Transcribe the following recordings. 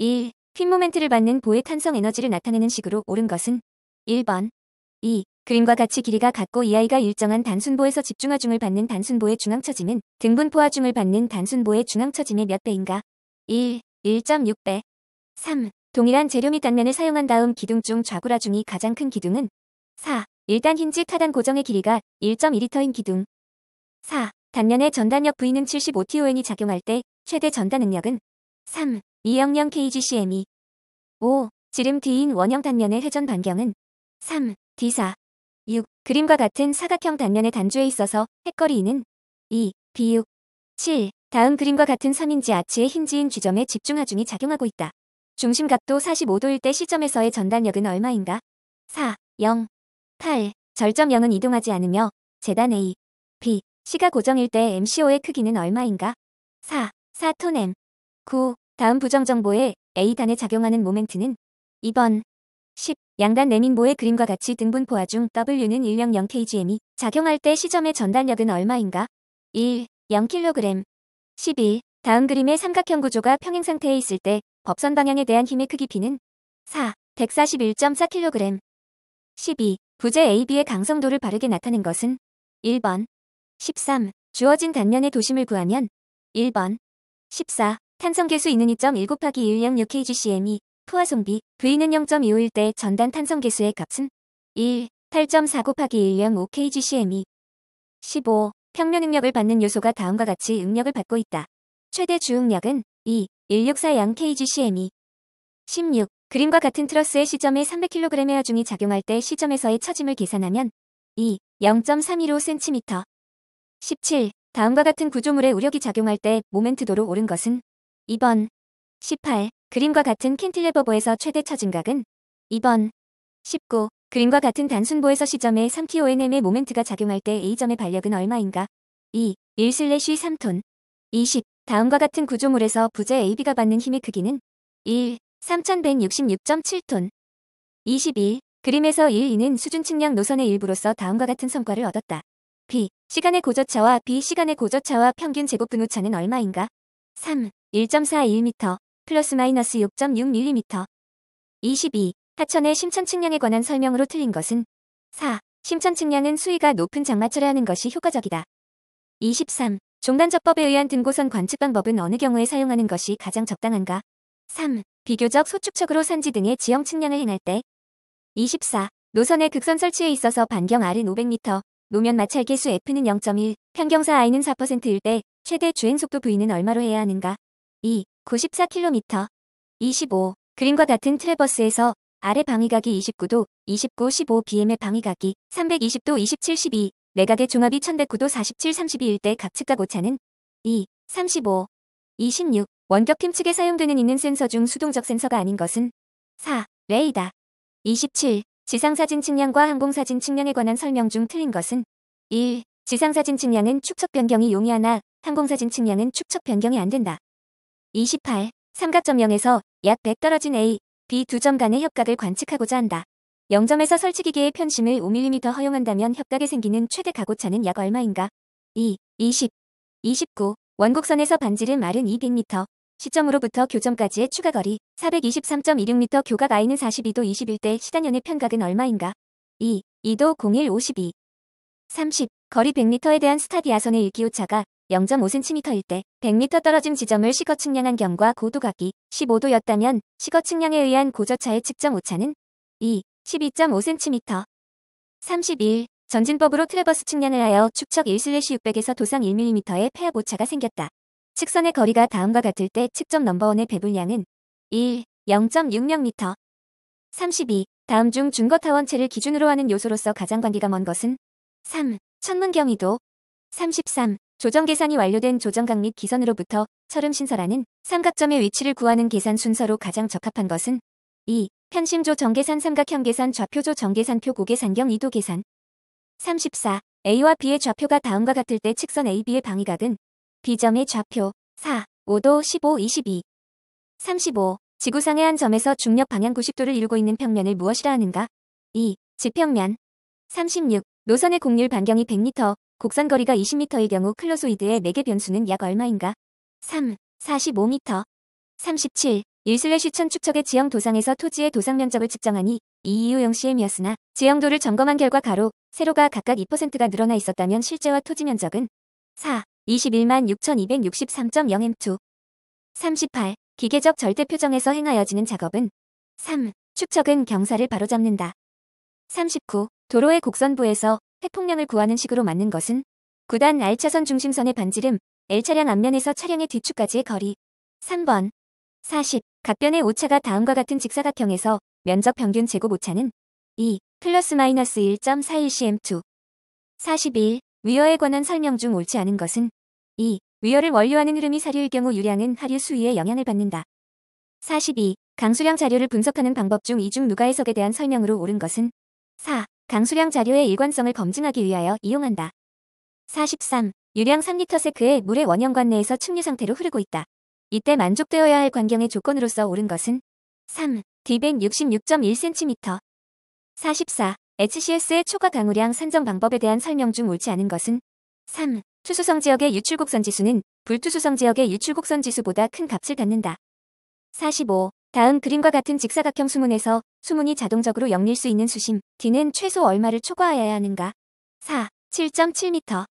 1. 핀 모멘트를 받는 보의 탄성 에너지를 나타내는 식으로 옳은 것은 1번. 2. 그림과 같이 길이가 같고 이 아이가 일정한 단순보에서 집중하중을 받는 단순보의 중앙처짐은 등분포하중을 받는 단순보의 중앙처짐의 몇 배인가? 1. 1.6배. 3. 동일한 재료 및 단면을 사용한 다음 기둥 중 좌구라 중이 가장 큰 기둥은 4. 일단 힌지 타단 고정의 길이가 1.2m인 기둥. 4. 단면의 전단력 V는 75TON이 작용할 때 최대 전단 응력은 3. 200kgcm. 5. 지름 D인 원형 단면의 회전 반경은 3. D4. 6. 그림과 같은 사각형 단면의 단주에 있어서 핵거리는 2. B6. 7. 다음 그림과 같은 3인지 아치의 힌지인 G점에 집중하중이 작용하고 있다. 중심각도 45도일 때 C점에서의 전단력은 얼마인가? 4. 0. 8. 절점 0은 이동하지 않으며 재단 A, B, C가 고정일 때 MCO의 크기는 얼마인가? 4. 4톤 M. 9. 다음 부정정보에 A단에 작용하는 모멘트는 2번. 10. 양단 내민보의 그림과 같이 등분포하중 W는 100kgm이 작용할 때 C점의 전단력은 얼마인가? 1. 0kg. 11. 다음 그림의 삼각형 구조가 평행 상태에 있을 때 법선 방향에 대한 힘의 크기 P는 4. 141.4kg. 12. 부재 AB의 강성도를 바르게 나타낸 것은 1번. 13. 주어진 단면의 도심을 구하면 1번. 14. 탄성계수 있는 2.1 곱하기 106kgcm이 포화송비 V는 0.25일 때 전단 탄성계수의 값은 1. 8.4 곱하기 105kgcm이 15. 평면 응력을 받는 요소가 다음과 같이 응력을 받고 있다. 최대 주응력은 2. 1640kgcm이 16. 그림과 같은 트러스의 C점에 300kg의 하중이 작용할 때 C점에서의 처짐을 계산하면 2. 0.315cm. 17. 다음과 같은 구조물의 우력이 작용할 때 모멘트도로 옳은 것은 2번. 18. 그림과 같은 캔틸레버보에서 최대 처짐각은 2번. 19. 그림과 같은 단순보에서 C점에 3TONM의 모멘트가 작용할 때 A점의 반력은 얼마인가? 2. 1/3톤. 20. 다음과 같은 구조물에서 부재 AB가 받는 힘의 크기는 1. 3166.7톤. 21. 그림에서 1, 2는 수준 측량 노선의 일부로서 다음과 같은 성과를 얻었다. B. 시간의 고저차와 B 시간의 고저차와 평균 제곱 분오차는 얼마인가? 3. 1.41m 플러스 마이너스 6.6mm. 22. 하천의 심천 측량에 관한 설명으로 틀린 것은 4. 심천 측량은 수위가 높은 장마철에 하는 것이 효과적이다. 23. 종단접법에 의한 등고선 관측 방법은 어느 경우에 사용하는 것이 가장 적당한가? 3. 비교적 소축적으로 산지 등의 지형 측량을 행할 때. 24. 노선의 극선 설치에 있어서 반경 R은 500m, 노면 마찰 계수 F는 0.1, 평경사 I는 4%일 때 최대 주행속도 V는 얼마로 해야 하는가? 2. 94km. 25. 그림과 같은 트래버스에서 R의 방위각이 29도, 29, 15, BM의 방위각이 320도, 27, 12, 내각의 종합이 1109도, 47, 32일 때 각 측각 오차는 2. 35. 26. 원격팀 측에 사용되는 있는 센서 중 수동적 센서가 아닌 것은 4. 레이더. 27. 지상사진 측량과 항공사진 측량에 관한 설명 중 틀린 것은 1. 지상사진 측량은 축척 변경이 용이하나 항공사진 측량은 축척 변경이 안 된다. 28. 삼각점 0에서 약 100 떨어진 A, B 두 점 간의 협각을 관측하고자 한다. 0점에서 설치기계의 편심을 5mm 허용한다면 협각에 생기는 최대 각오차는 약 얼마인가? 2. 20. 29. 원곡선에서 반지름 R은 200m, 시점으로부터 교점까지의 추가거리 423.26m, 교각 I는 42도 21대 시단연의 편각은 얼마인가? 2. 2도 01 52. 30. 거리 100m에 대한 스타디아선의 일기오차가 0.5cm일 때 100m 떨어진 지점을 시거 측량한 경과 고도각이 15도였다면 시거 측량에 의한 고저차의 측정 오차는 2. 12.5cm. 31. 전진법으로 트래버스 측량을 하여 축척 1/600에서 도상 1mm의 폐압 오차가 생겼다. 측선의 거리가 다음과 같을 때 측점 넘버원의 배분량은 1. 0.60m. 32. 다음 중 준거타원체를 기준으로 하는 요소로서 가장 관계가 먼 것은 3. 천문경위도. 33. 조정 계산이 완료된 조정각 및 기선으로부터 철음 신설하는 삼각점의 위치를 구하는 계산 순서로 가장 적합한 것은 2. 편심조 정계산 삼각형 계산 좌표조 정계산표 고계산경 이도 계산. 34. A와 B의 좌표가 다음과 같을 때 측선 AB의 방위각은 B점의 좌표 4, 5도 15, 22. 35. 지구상의 한 점에서 중력 방향 90도를 이루고 있는 평면을 무엇이라 하는가? 2. 지평면. 36. 노선의 곡률 반경이 100m, 곡선 거리가 20m의 경우 클로소이드의 매개 변수는 약 얼마인가? 3. 45m. 37. 1/1000 축척의 지형 도상에서 토지의 도상 면적을 측정하니 이 이후 0cm이었으나 지형도를 점검한 결과 가로, 세로가 각각 2%가 늘어나 있었다면 실제와 토지 면적은 4. 216,263.0m2. 38. 기계적 절대표정에서 행하여지는 작업은 3. 축척은 경사를 바로잡는다. 39. 도로의 곡선부에서 회폭량을 구하는 식으로 맞는 것은 9단 R차선 중심선의 반지름, L차량 앞면에서 차량의 뒤축까지의 거리. 3번. 40. 각변의 오차가 다음과 같은 직사각형에서 면적 평균 제곱 오차는 2. +- 1.41cm2. 41. 위어에 관한 설명 중 옳지 않은 것은 2. 위어를 원료하는 흐름이 사류일 경우 유량은 하류 수위에 영향을 받는다. 42. 강수량 자료를 분석하는 방법 중 이 중 누가 해석에 대한 설명으로 옳은 것은 4. 강수량 자료의 일관성을 검증하기 위하여 이용한다. 43. 유량 3리터세크의 물의 원형관 내에서 측류 상태로 흐르고 있다. 이때 만족되어야 할 관경의 조건으로서 옳은 것은 3. D166.1cm. 44. HCS의 초과 강우량 산정 방법에 대한 설명 중 옳지 않은 것은 3. 투수성 지역의 유출곡선 지수는 불투수성 지역의 유출곡선 지수보다 큰 값을 갖는다. 45. 다음 그림과 같은 직사각형 수문에서 수문이 자동적으로 열릴 수 있는 수심 D는 최소 얼마를 초과하여야 하는가? 4. 7.7m.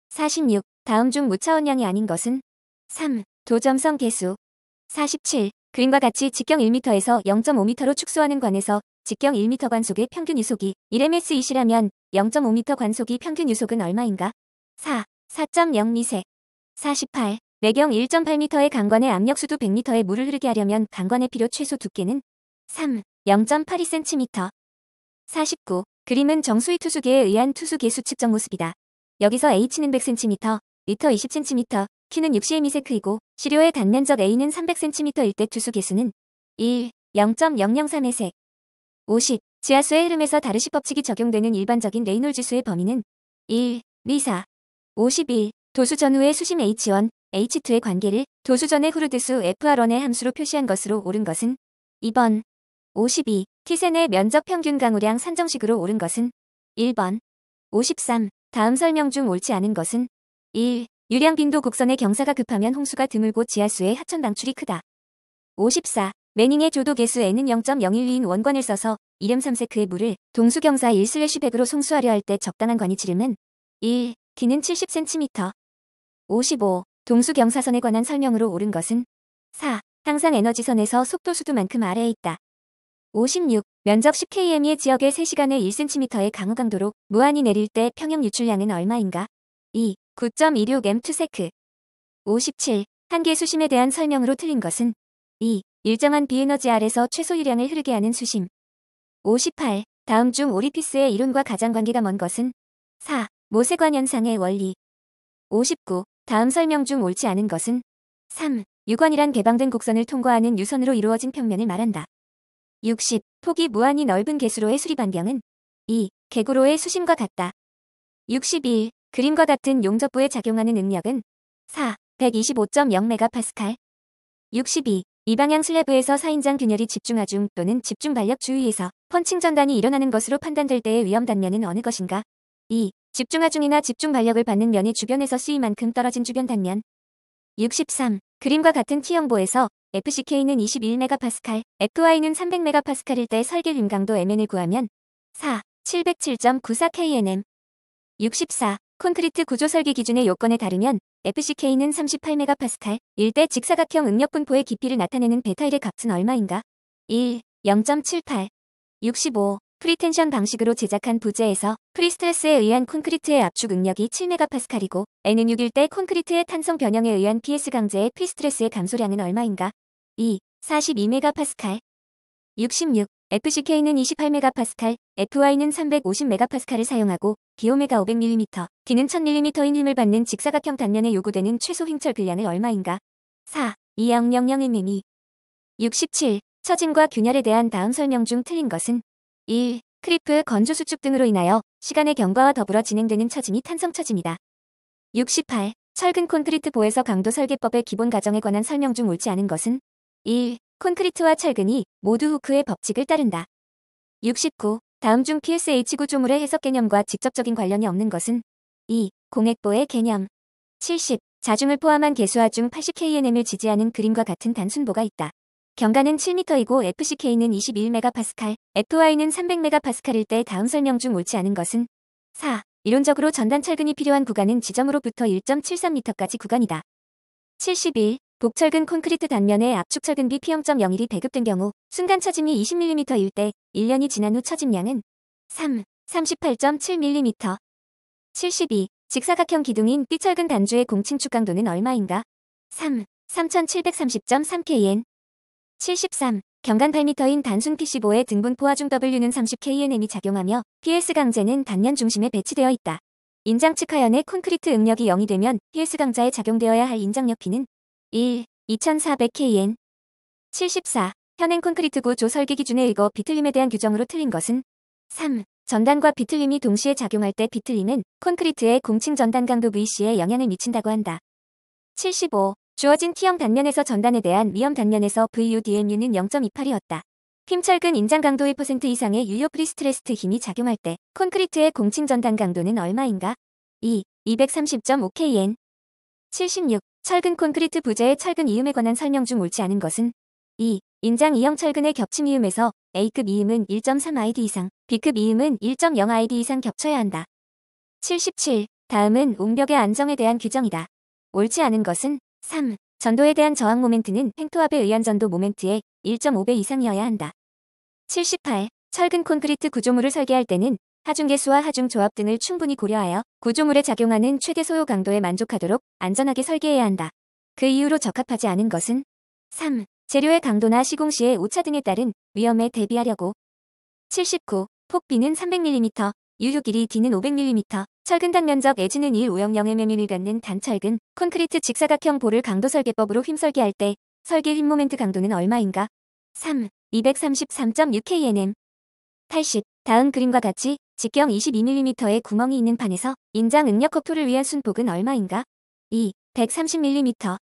46. 다음 중 무차원량이 아닌 것은 3. 도점성 계수. 47. 그림과 같이 직경 1m에서 0.5m로 축소하는 관에서 직경 1m 관속의 평균 유속이 1ms/이시라면 0.5m 관속이 평균 유속은 얼마인가? 4. 4.0미세. 48. 매경 1.8m의 강관의 압력수도 100m의 물을 흐르게 하려면 강관의 필요 최소 두께는 3. 0.82cm. 49. 그림은 정수위 투수기에 의한 투수 계수 측정 모습이다. 여기서 H는 100cm, 리터 20cm, Q는 60m이고 시료의 단면적 A는 300cm일 때 투수 계수는 1. 0.003의 50. 지하수의 흐름에서 다르시 법칙이 적용되는 일반적인 레이놀즈수의 범위는 1. 미사. 51. 도수 전후의 수심 H1, H2의 관계를 도수 전의 후르드수 FR1의 함수로 표시한 것으로 옳은 것은 2번. 52. T센의 면적 평균 강우량 산정식으로 옳은 것은 1번. 53. 다음 설명 중 옳지 않은 것은 1. 유량 빈도 곡선의 경사가 급하면 홍수가 드물고 지하수의 하천 방출이 크다. 54. 매닝의 조도 계수 N은 0.012인 원관을 써서 이름 3세크의 물을 동수 경사 1/100으로 송수하려 할 때 적당한 관이 지름은 1. D는 70cm. 55. 동수 경사선에 관한 설명으로 옳은 것은 4. 항상 에너지선에서 속도 수두만큼 아래에 있다. 56. 면적 10km의 지역의 3시간에 1cm의 강우 강도로 무한히 내릴 때 평형 유출량은 얼마인가? 2. 9.26m2세크. 57. 한계 수심에 대한 설명으로 틀린 것은 2. 일정한 비에너지 아래서 최소 유량을 흐르게 하는 수심. 58. 다음 중 오리피스의 이론과 가장 관계가 먼 것은 4. 모세관 현상의 원리. 59. 다음 설명 중 옳지 않은 것은 3. 유관이란 개방된 곡선을 통과하는 유선으로 이루어진 평면을 말한다. 60. 폭이 무한히 넓은 개수로의 수리 반경은 2. 개구로의 수심과 같다. 61. 그림과 같은 용접부에 작용하는 응력은 4. 125.0MPa. 62. 이 방향 슬래브에서 4인장 균열이 집중하중 또는 집중 반력 주위에서 펀칭 전단이 일어나는 것으로 판단될 때의 위험 단면은 어느 것인가? 2. 집중하중이나 집중 반력을 받는 면의 주변에서 C만큼 떨어진 주변 단면. 63. 그림과 같은 T형보에서 FCK는 21MPa, FY는 300MPa일 때 설계 림강도 Mn을 구하면 4. 707.94kNm. 64. 콘크리트 구조 설계 기준의 요건에 따르면 FCK는 38MPa, 일 때 직사각형 응력 분포의 깊이를 나타내는 베타일의 값은 얼마인가? 1. 0.78. 65. 프리텐션 방식으로 제작한 부재에서 프리스트레스에 의한 콘크리트의 압축 응력이 7MPa이고 N은 6일 때 콘크리트의 탄성 변형에 의한 PS 강제의 프리스트레스의 감소량은 얼마인가? 2. 42MPa. 66. FCK는 28MPa, FY는 350MPa를 사용하고 기오메가 500mm, D는 1000mm인 힘을 받는 직사각형 단면에 요구되는 최소 횡철 분량은 얼마인가? 4. 2000mm. 67. 처짐과 균열에 대한 다음 설명 중 틀린 것은 1. 크리프, 건조 수축 등으로 인하여 시간의 경과와 더불어 진행되는 처짐이 탄성 처짐이다. 68. 철근 콘크리트 보에서 강도 설계법의 기본 가정에 관한 설명 중 옳지 않은 것은 1. 콘크리트와 철근이 모두 후크의 법칙을 따른다. 69. 다음 중 PSH 구조물의 해석 개념과 직접적인 관련이 없는 것은 2. 공액보의 개념. 70. 자중을 포함한 개수화 중 80kNm을 지지하는 그림과 같은 단순보가 있다. 경가는 7m이고 FCK는 21MPa, FY는 300MPa일 때 다음 설명 중 옳지 않은 것은 4. 이론적으로 전단 철근이 필요한 구간은 지점으로부터 1.73m까지 구간이다. 71. 복철근 콘크리트 단면에 압축 철근비 P0.01이 배급된 경우 순간 처짐이 20mm일 때 1년이 지난 후 처짐량은 3. 38.7mm. 72. 직사각형 기둥인 B철근 단주의 공칭축 강도는 얼마인가? 3. 3730.3kN. 73. 경간 8m인 단순 PC5의 등분 포화 중 W는 30kNm이 작용하며 PS 강제는 단면 중심에 배치되어 있다. 인장 측 하연의 콘크리트 응력이 0이 되면 PS 강자에 작용되어야 할 인장력 P는 1. 2400kN. 74. 현행 콘크리트 구조 설계 기준에 의거 비틀림에 대한 규정으로 틀린 것은 3. 전단과 비틀림이 동시에 작용할 때 비틀림은 콘크리트의 공칭 전단 강도 VC에 영향을 미친다고 한다. 75. 주어진 T형 단면에서 전단에 대한 위험 단면에서 VUDMU는 0.28이었다. 휨철근 인장 강도 1% 이상의 유효 프리스트레스트 힘이 작용할 때 콘크리트의 공칭 전단 강도는 얼마인가? 2. 230.5kN. 76. 철근 콘크리트 부재의 철근 이음에 관한 설명 중 옳지 않은 것은 2. 인장 E형 철근의 겹침 이음에서 A급 이음은 1.3 ID 이상, B급 이음은 1.0 ID 이상 겹쳐야 한다. 77. 다음은 옹벽의 안정에 대한 규정이다. 옳지 않은 것은 3. 전도에 대한 저항 모멘트는 횡토압에 의한 전도 모멘트의 1.5배 이상이어야 한다. 78. 철근 콘크리트 구조물을 설계할 때는 하중계수와 하중조합 등을 충분히 고려하여 구조물에 작용하는 최대 소요 강도에 만족하도록 안전하게 설계해야 한다. 그 이후로 적합하지 않은 것은 3. 재료의 강도나 시공 시의 오차 등에 따른 위험에 대비하려고. 79. 폭 B는 300mm, 유효 길이 D는 500mm, 철근 단면적 에지는 150mm를 갖는 단철근, 콘크리트 직사각형 볼을 강도 설계법으로 휨설계할 때 설계 휨 모멘트 강도는 얼마인가? 3. 233.6kNm. 80. 다음 그림과 같이 직경 22mm의 구멍이 있는 판에서 인장 응력 커프를 위한 순폭은 얼마인가? 2. 130mm.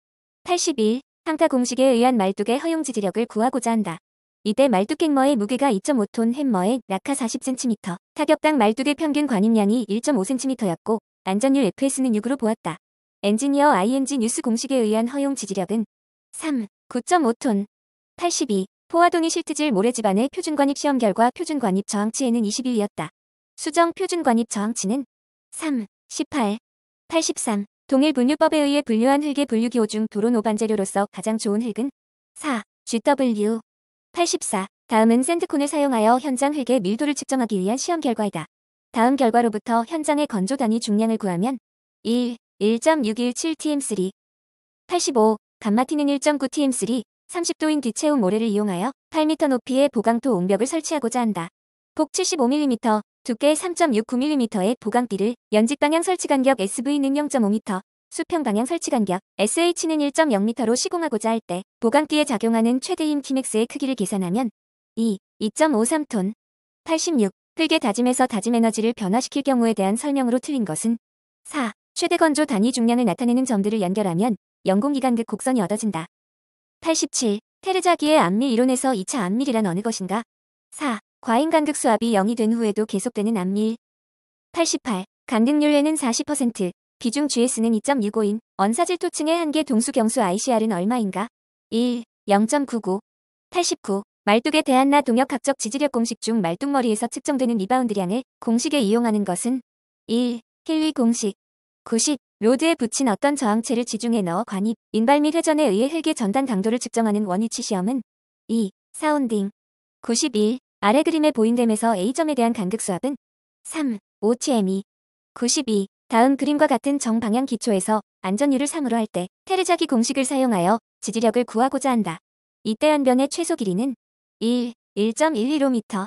81. 항타 공식에 의한 말뚝의 허용 지지력을 구하고자 한다. 이때 말뚝 갱머의 무게가 2.5톤, 햄머의 낙하 40cm, 타격당 말뚝의 평균 관임량이 1.5cm였고 안전율 FS는 6으로 보았다. 엔지니어 ING 뉴스 공식에 의한 허용 지지력은 3. 9.5톤. 82. 포화동이 실트질 모래집안의 표준관입 시험 결과 표준관입 저항치에는 21이었다. 수정 표준관입 저항치는 3. 18. 83. 동일 분류법에 의해 분류한 흙의 분류기호 중 도로 노반재료로서 가장 좋은 흙은 4. GW. 84. 다음은 샌드콘을 사용하여 현장 흙의 밀도를 측정하기 위한 시험 결과이다. 다음 결과로부터 현장의 건조 단위 중량을 구하면 1. 1.617tm3. 85. 감마티는 1.9tm3. 30도인 뒤채움 모래를 이용하여 8m 높이의 보강토 옹벽을 설치하고자 한다. 폭 75mm, 두께 3.69mm의 보강비를 연직방향 설치간격 SV는 0.5m, 수평방향 설치간격 SH는 1.0m로 시공하고자 할 때 보강비에 작용하는 최대 힘 Tmax의 크기를 계산하면 2.53톤. 86. 흙의 다짐에서 다짐 에너지를 변화시킬 경우에 대한 설명으로 틀린 것은 4. 최대 건조 단위 중량을 나타내는 점들을 연결하면 연공기간극 곡선이 얻어진다. 87. 테르자기의 암밀 이론에서 2차 암밀이란 어느 것인가? 4. 과잉간극 수압이 0이 된 후에도 계속되는 암밀. 88. 간극률에는 40%, 비중 GS는 2.65인 언사질토층의 한계 동수 경수 ICR은 얼마인가? 1. 0.99. 89. 말뚝에 대한 나 동역학적 지지력 공식 중 말뚝머리에서 측정되는 리바운드량을 공식에 이용하는 것은 1. 힐리 공식. 90. 로드에 붙인 어떤 저항체를 지중해 넣어 관입, 인발 및 회전에 의해 흙의 전단 강도를 측정하는 원위치 시험은 2. 사운딩. 91. 아래 그림의 보인댐에서 A점에 대한 간극수압은 3. 5TME. 92. 다음 그림과 같은 정방향 기초에서 안전율을 3으로 할 때 테르자기 공식을 사용하여 지지력을 구하고자 한다. 이때 연변의 최소 길이는 1. 1.115m.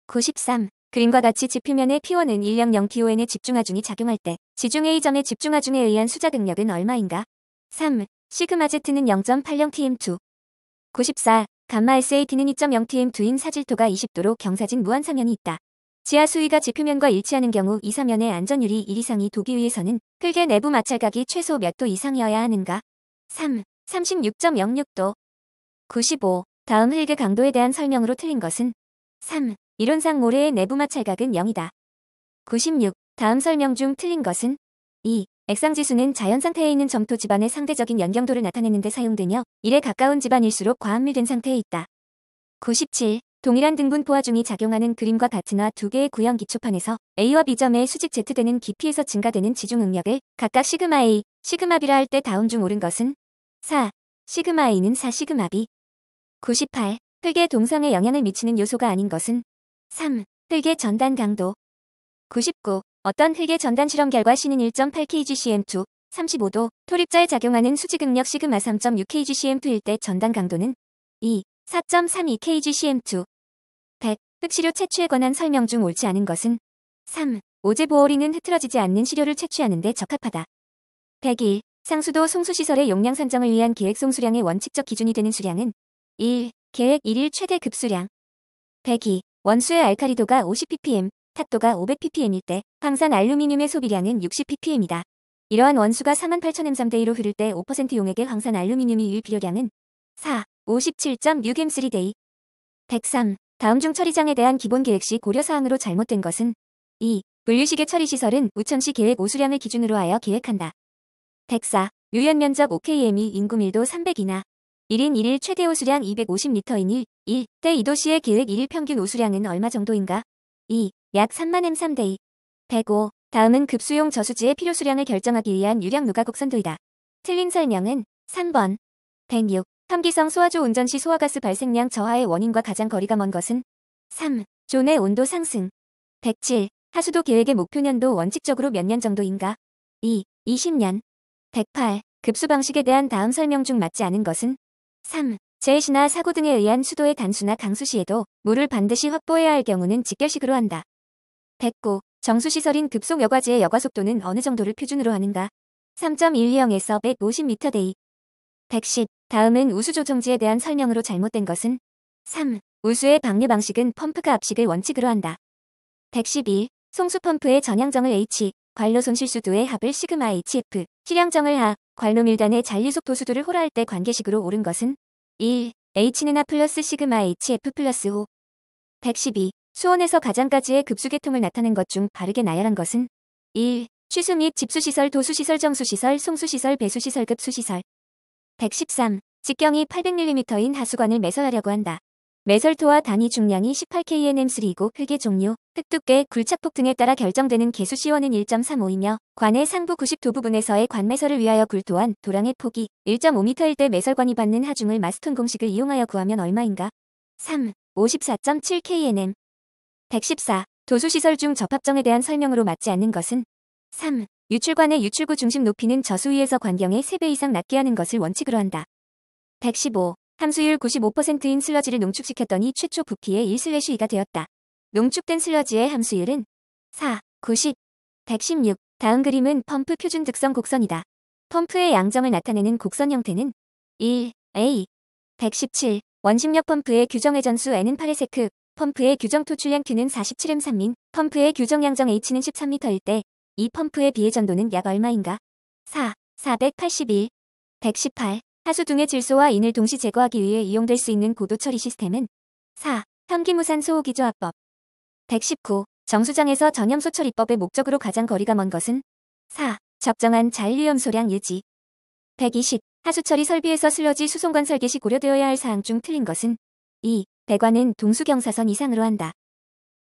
93. 그림과 같이 지표면의 P1은 100kN의 집중하중이 작용할 때 지중 A점의 집중하중에 의한 수자극력은 얼마인가? 3. 시그마 Z는 0.80tm2. 94. 감마 SAT는 2.0tm2인 사질토가 20도로 경사진 무한사면이 있다. 지하 수위가 지표면과 일치하는 경우 이 사면의 안전율이 1 이상이 도기 위해서는 흙의 내부 마찰각이 최소 몇 도 이상이어야 하는가? 3. 36.06도. 95. 다음 흙의 강도에 대한 설명으로 틀린 것은 3. 이론상 모래의 내부 마찰각은 0이다. 96. 다음 설명 중 틀린 것은 2. 액상지수는 자연 상태에 있는 점토 지반의 상대적인 연경도를 나타내는 데 사용되며 1에 가까운 지반일수록 과합밀된 상태에 있다. 97. 동일한 등분 포화중이 작용하는 그림과 같은 화 두 개의 구형 기초판에서 A와 B점의 수직 Z되는 깊이에서 증가되는 지중 응력을 각각 시그마 A, 시그마 B라 할 때 다음 중 옳은 것은 4. 시그마 A는 4 시그마 B. 98. 흙의 동성에 영향을 미치는 요소가 아닌 것은 3. 흙의 전단 강도. 99. 어떤 흙의 전단 실험 결과 C는 1.8kgcm2, 35도, 토립자에 작용하는 수직응력 시그마 3.6kgcm2일 때 전단 강도는 2, 4.32kgcm2. 100. 흙시료 채취에 관한 설명 중 옳지 않은 것은 3. 오제보어링은 흐트러지지 않는 시료를 채취하는 데 적합하다. 101. 상수도 송수시설의 용량 산정을 위한 계획 송수량의 원칙적 기준이 되는 수량은 1. 계획 1일 최대 급수량. 102. 원수의 알카리도가 50ppm, 탁도가 500ppm일 때 황산 알루미늄의 소비량은 60ppm이다. 이러한 원수가 48,000m/day로 흐를 때 5% 용액의 황산 알루미늄이 일 필요량은 4. 57.6m/day. 103. 다음 중 처리장에 대한 기본 계획 시 고려사항으로 잘못된 것은 2. 분류식의 처리시설은 우천시 계획 오수량을 기준으로 하여 계획한다. 104. 유연면적 OKM이 인구 밀도 300이나 1인 1일 최대 오수량 250L인 1. 때 이 도시의 계획 1일 평균 오수량은 얼마 정도인가? 2. 약 3만 m/day. 105. 다음은 급수용 저수지의 필요수량을 결정하기 위한 유령 누가곡선도이다. 틀린 설명은 3번. 106. 험기성 소화조 운전 시 소화가스 발생량 저하의 원인과 가장 거리가 먼 것은 3. 존의 온도 상승. 107. 하수도 계획의 목표년도 원칙적으로 몇 년 정도인가? 2. 20년. 108. 급수 방식에 대한 다음 설명 중 맞지 않은 것은 3. 재해시나 사고 등에 의한 수도의 단수나 강수 시에도 물을 반드시 확보해야 할 경우는 직결식으로 한다. 109. 정수시설인 급속 여과지의 여과 속도는 어느 정도를 표준으로 하는가? 3.120에서 150m/day. 110. 다음은 우수 조정지에 대한 설명으로 잘못된 것은 3. 우수의 방류 방식은 펌프가 압식을 원칙으로 한다. 111. 송수펌프의 전향정을 H, 관로 손실수도의 합을 시그마 HF, 실향정을 하, 관로 밀단의 잔류속 도수도를 호라할 때 관계식으로 옳은 것은 1. H는 하 플러스 시그마 HF 플러스 호. 112. 수온에서 가장까지의 급수계통을 나타낸 것 중 바르게 나열한 것은 1. 취수 및 집수시설, 도수시설, 정수시설, 송수시설, 배수시설, 급수시설. 113. 직경이 800mm인 하수관을 매설하려고 한다. 매설토와 단위 중량이 18kNm3이고 흙의 종류, 흙 두께, 굴착폭 등에 따라 결정되는 개수 C1은 1.35이며 관의 상부 90도 부분에서의 관매설을 위하여 굴 또한 도랑의 폭이 1.5m일 때 매설관이 받는 하중을 마스톤 공식을 이용하여 구하면 얼마인가? 3. 54.7kNm. 114. 도수시설 중 접합정에 대한 설명으로 맞지 않는 것은 3. 유출관의 유출구 중심 높이는 저수 위에서 관경의 3배 이상 낮게 하는 것을 원칙으로 한다. 115. 함수율 95%인 슬러지를 농축시켰더니 최초 부피의 1/2가 되었다. 농축된 슬러지의 함수율은 4, 90. 116. 다음 그림은 펌프 표준 특성 곡선이다. 펌프의 양정을 나타내는 곡선 형태는 1, A. 117. 원심력 펌프의 규정 회전수 N은 8의 세크, 펌프의 규정 토출량 Q는 47m3인, 펌프의 규정 양정 H는 13m일 때, 이 펌프의 비회전도는 약 얼마인가? 4, 481. 118. 하수 등의 질소와 인을 동시 제거하기 위해 이용될 수 있는 고도 처리 시스템은 4. 현기무산 소호기조합법. 119. 정수장에서 전염소 처리법의 목적으로 가장 거리가 먼 것은 4. 적정한 잔류염소량 유지. 120. 하수처리 설비에서 슬러지 수송관 설계 시 고려되어야 할 사항 중 틀린 것은 2. 배관은 동수경사선 이상으로 한다.